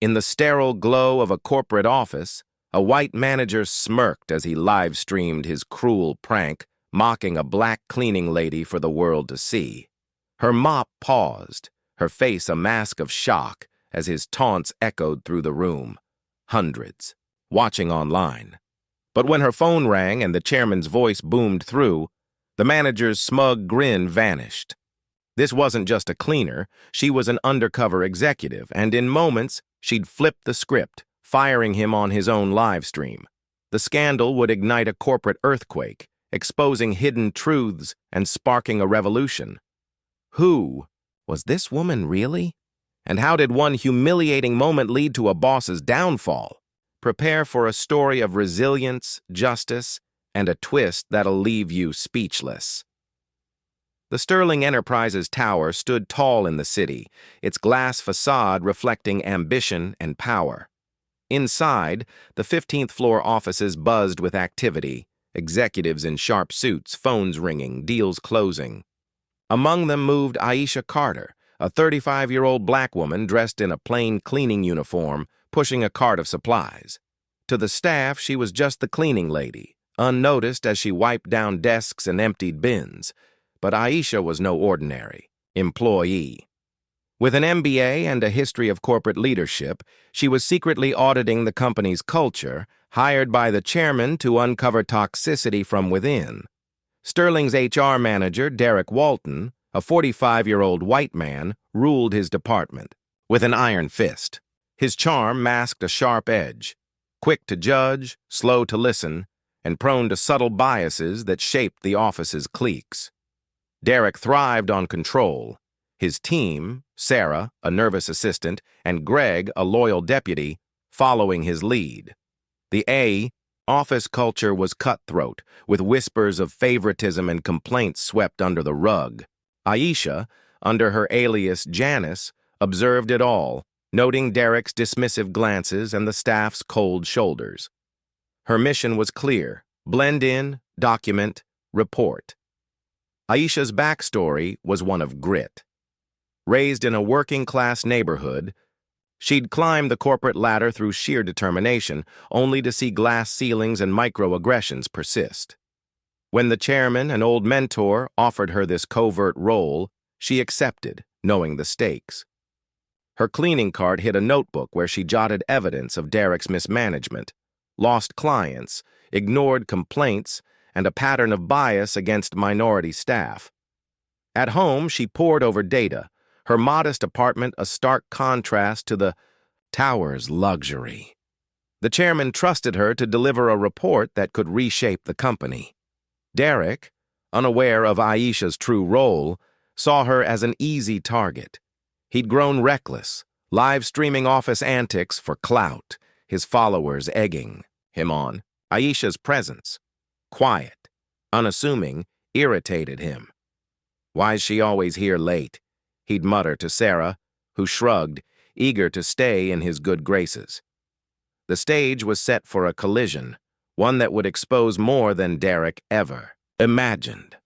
In the sterile glow of a corporate office, a white manager smirked as he live-streamed his cruel prank, mocking a black cleaning lady for the world to see. Her mop paused, her face a mask of shock as his taunts echoed through the room. Hundreds, watching online. But when her phone rang and the chairman's voice boomed through, the manager's smug grin vanished. This wasn't just a cleaner, she was an undercover executive, and in moments, she'd flip the script, firing him on his own live stream. The scandal would ignite a corporate earthquake, exposing hidden truths and sparking a revolution. Who was this woman really? And how did one humiliating moment lead to a boss's downfall? Prepare for a story of resilience, justice, and a twist that'll leave you speechless. The Sterling Enterprises Tower stood tall in the city, its glass facade reflecting ambition and power. Inside, the 15th floor offices buzzed with activity, executives in sharp suits, phones ringing, deals closing. Among them moved Aisha Carter, a 35-year-old black woman dressed in a plain cleaning uniform, pushing a cart of supplies. To the staff, she was just the cleaning lady, unnoticed as she wiped down desks and emptied bins. But Aisha was no ordinary employee. With an MBA and a history of corporate leadership, she was secretly auditing the company's culture, hired by the chairman to uncover toxicity from within. Sterling's HR manager, Derek Walton, a 45-year-old white man, ruled his department with an iron fist. His charm masked a sharp edge, quick to judge, slow to listen, and prone to subtle biases that shaped the office's cliques. Derek thrived on control. His team, Sarah, a nervous assistant, and Greg, a loyal deputy, following his lead. The office culture was cutthroat, with whispers of favoritism and complaints swept under the rug. Aisha, under her alias Janice, observed it all, noting Derek's dismissive glances and the staff's cold shoulders. Her mission was clear: blend in, document, report. Aisha's backstory was one of grit. Raised in a working-class neighborhood, she'd climbed the corporate ladder through sheer determination, only to see glass ceilings and microaggressions persist. When the chairman, an old mentor, offered her this covert role, she accepted, knowing the stakes. Her cleaning cart hid a notebook where she jotted evidence of Derek's mismanagement, lost clients, ignored complaints, and a pattern of bias against minority staff. At home, she pored over data, her modest apartment a stark contrast to the tower's luxury. The chairman trusted her to deliver a report that could reshape the company. Derek, unaware of Aisha's true role, saw her as an easy target. He'd grown reckless, live-streaming office antics for clout, his followers egging him on. Aisha's presence, quiet, unassuming, irritated him. "Why's she always here late?" he'd mutter to Sarah, who shrugged, eager to stay in his good graces. The stage was set for a collision, one that would expose more than Derek ever imagined.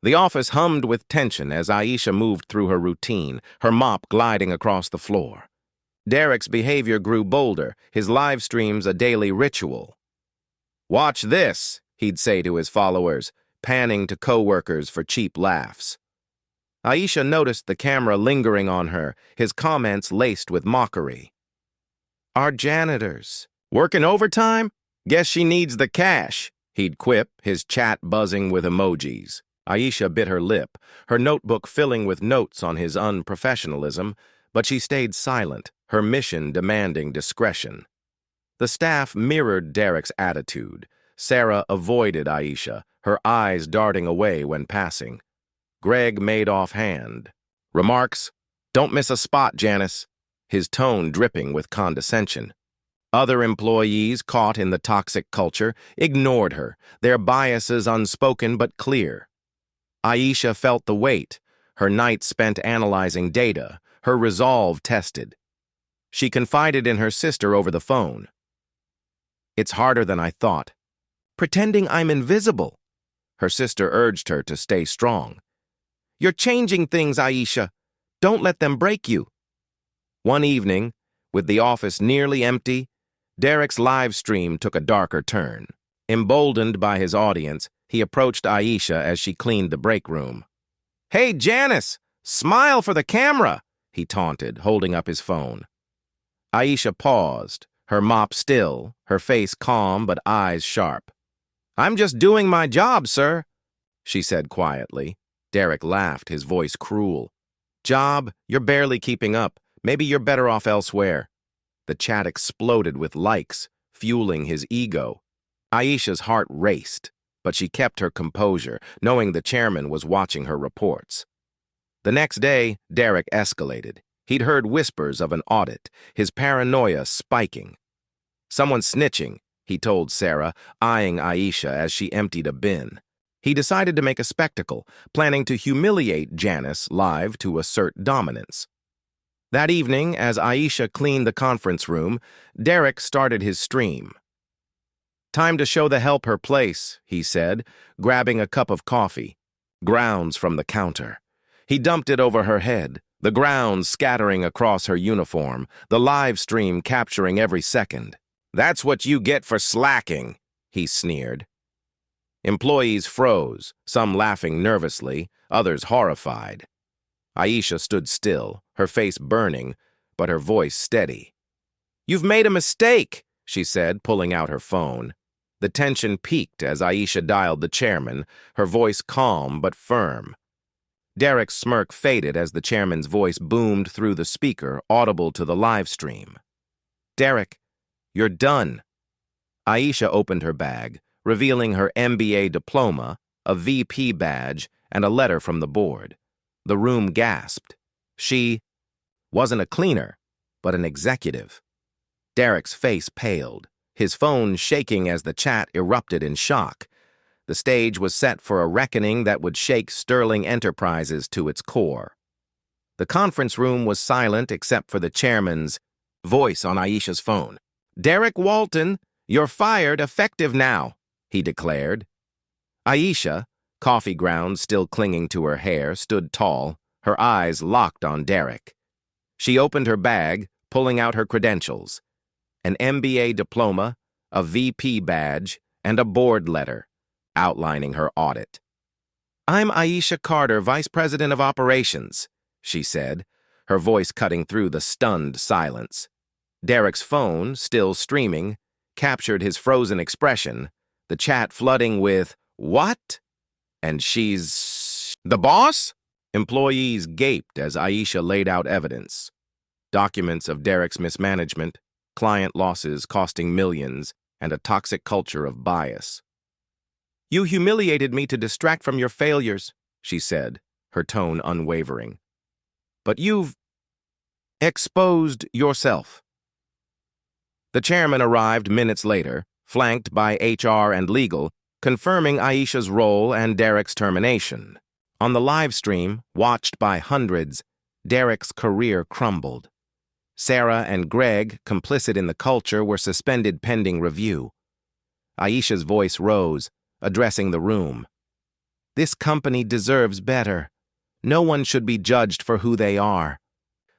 The office hummed with tension as Aisha moved through her routine, her mop gliding across the floor. Derek's behavior grew bolder, his live streams a daily ritual. "Watch this," he'd say to his followers, panning to coworkers for cheap laughs. Aisha noticed the camera lingering on her, his comments laced with mockery. "Our janitors. Working overtime? Guess she needs the cash," he'd quip, his chat buzzing with emojis. Aisha bit her lip, her notebook filling with notes on his unprofessionalism, but she stayed silent, her mission demanding discretion. The staff mirrored Derek's attitude. Sarah avoided Aisha, her eyes darting away when passing. Greg made offhand remarks, "Don't miss a spot, Janice," his tone dripping with condescension. Other employees, caught in the toxic culture, ignored her, their biases unspoken but clear. Aisha felt the weight, her nights spent analyzing data, her resolve tested. She confided in her sister over the phone. "It's harder than I thought. Pretending I'm invisible." Her sister urged her to stay strong. "You're changing things, Aisha. Don't let them break you." One evening, With the office nearly empty, Derek's live stream took a darker turn. Emboldened by his audience, he approached Aisha as she cleaned the break room. "Hey, Janice, smile for the camera," he taunted, holding up his phone. Aisha paused, her mop still, her face calm but eyes sharp. "I'm just doing my job, sir," she said quietly. Derek laughed, his voice cruel. "Job? You're barely keeping up. Maybe you're better off elsewhere." The chat exploded with likes, fueling his ego. Aisha's heart raced, but she kept her composure, knowing the chairman was watching her reports. The next day, Derek escalated. He'd heard whispers of an audit, his paranoia spiking. "Someone's snitching," he told Sarah, eyeing Aisha as she emptied a bin. He decided to make a spectacle, planning to humiliate Janice live to assert dominance. That evening, as Aisha cleaned the conference room, Derek started his stream. "Time to show the help her place," he said, grabbing a cup of coffee. Grounds from the counter. He dumped it over her head, the grounds scattering across her uniform, the live stream capturing every second. "That's what you get for slacking," he sneered. Employees froze, some laughing nervously, others horrified. Aisha stood still, her face burning, but her voice steady. "You've made a mistake," she said, pulling out her phone. The tension peaked as Aisha dialed the chairman, her voice calm but firm. Derek's smirk faded as the chairman's voice boomed through the speaker, audible to the live stream. "Derek, you're done." Aisha opened her bag, revealing her MBA diploma, a VP badge, and a letter from the board. The room gasped. She wasn't a cleaner, but an executive. Derek's face paled, his phone shaking as the chat erupted in shock. The stage was set for a reckoning that would shake Sterling Enterprises to its core. The conference room was silent except for the chairman's voice on Aisha's phone. "Derek Walton, you're fired, effective now," he declared. Aisha, coffee grounds still clinging to her hair, stood tall, her eyes locked on Derek. She opened her bag, pulling out her credentials. An MBA diploma, a VP badge, and a board letter, outlining her audit. "I'm Aisha Carter, Vice President of Operations," she said, her voice cutting through the stunned silence. Derek's phone, still streaming, captured his frozen expression, the chat flooding with, "What? And she's the boss?" Employees gaped as Aisha laid out evidence. Documents of Derek's mismanagement, client losses costing millions, and a toxic culture of bias. "You humiliated me to distract from your failures," she said, her tone unwavering. "But you've exposed yourself." The chairman arrived minutes later, flanked by HR and legal, confirming Aisha's role and Derek's termination. On the live stream, watched by hundreds, Derek's career crumbled. Sarah and Greg, complicit in the culture, were suspended pending review. Aisha's voice rose, addressing the room. "This company deserves better. No one should be judged for who they are."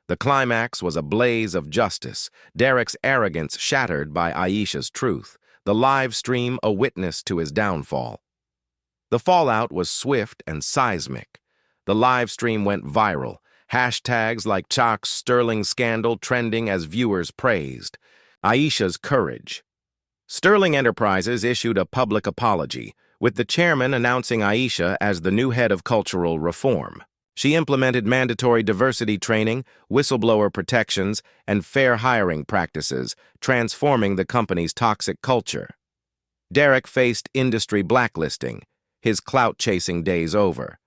The climax was a blaze of justice, Derek's arrogance shattered by Aisha's truth, the live stream a witness to his downfall. The fallout was swift and seismic. The live stream went viral, hashtags like Chalk's Sterling scandal trending as viewers praised. Aisha's courage. Sterling Enterprises issued a public apology, with the chairman announcing Aisha as the new head of cultural reform. She implemented mandatory diversity training, whistleblower protections, and fair hiring practices, transforming the company's toxic culture. Derek faced industry blacklisting, his clout-chasing days over.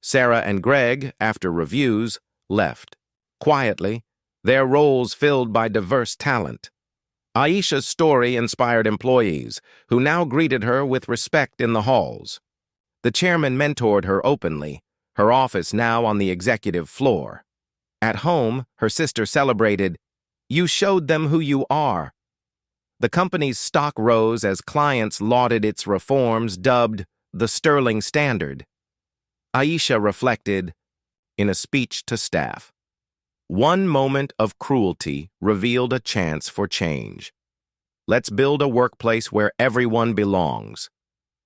Sarah and Greg, after reviews, left. Quietly, their roles filled by diverse talent. Aisha's story inspired employees, who now greeted her with respect in the halls. The chairman mentored her openly, her office now on the executive floor. At home, her sister celebrated, "You showed them who you are." The company's stock rose as clients lauded its reforms, dubbed the Sterling Standard. Aisha reflected in a speech to staff, One moment of cruelty revealed a chance for change. Let's build a workplace where everyone belongs.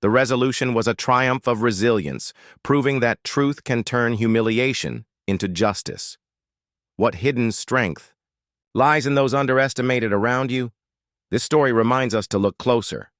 The resolution was a triumph of resilience, proving that truth can turn humiliation into justice. What hidden strength lies in those underestimated around you? This story reminds us to look closer.